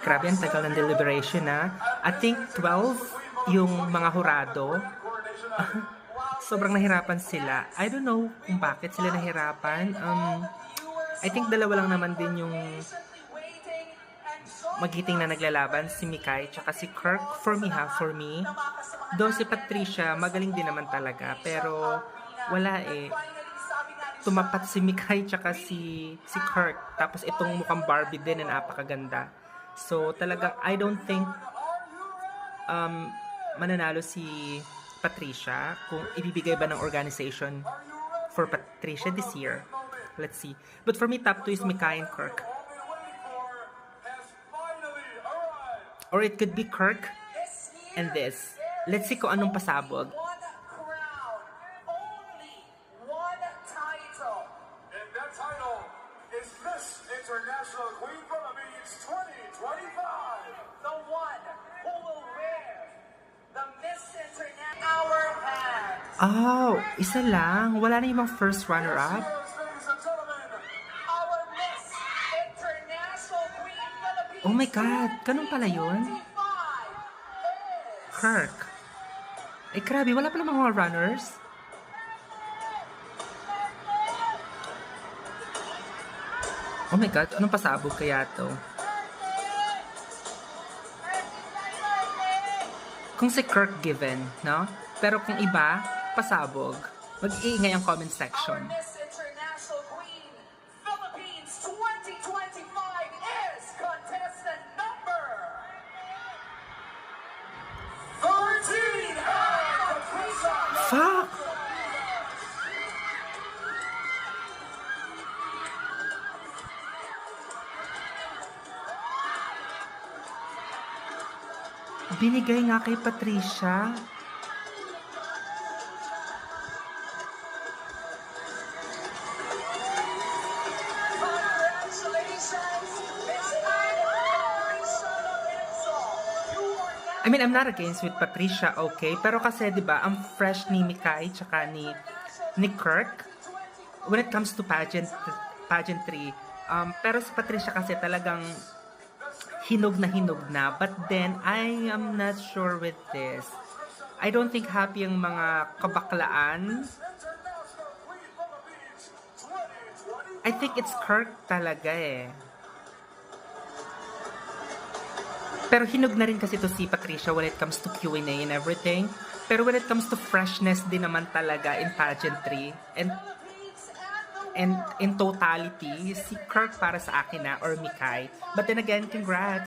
Grabe, ang tagal ng deliberation na. I think 12 yung mga hurado. Sobrang nahirapan sila. I don't know kung bakit sila nahirapan. I think dalawa lang naman din yung magiting na naglalaban, si Mikay tsaka si Kirk. For me. Though si Patricia, magaling din naman talaga. Pero wala eh. Tumapat si Mikay tsaka si Kirk. Tapos itong mukhang Barbie din na napakaganda. So talagang I don't think mananalo si Patricia kung ibibigay ba ng organization for Patricia this year. Let's see. But for me, top 2 is Mikay and Kirk. Or it could be Kirk and this. Let's see kung anong pasabog. And that title is Miss International Queen Philippines 2025. The one who will wear the Miss International our hands. Oh, isa lang. Wala na yung mga first runner-up. Ladies and gentlemen, Our Miss International Queen Philippines. Oh my God, ganun pala yun? 2025 is Kirk. Eh, grabe, wala pala mga runners. Oh my God, anong pasabog kaya to? Kung si Kirk given, no? Pero kung iba, pasabog. Mag-iingay ang comment our section. Miss International Queen Philippines 2025 is contestant number 13 and Patricia. Fuck! Binigay nga kay Patricia. Congratulations, Miss Patricia Lorenzo. You are now I mean, I'm not against with Patricia, okay? Pero kasi, di ba, ang fresh ni Mikay tsaka ni Kirk when it comes to pageantry. Pero si Patricia kasi talagang hinog na. But then, I am not sure with this. I don't think happy ang mga kabaklaan. I think it's Kirk talaga eh. Pero hinog na rin kasi to si Patricia when it comes to Q&A and everything. Pero when it comes to freshness din naman talaga in pageantry and in totality, si Kirk para sa akin na or Mikay. But then again, congrats!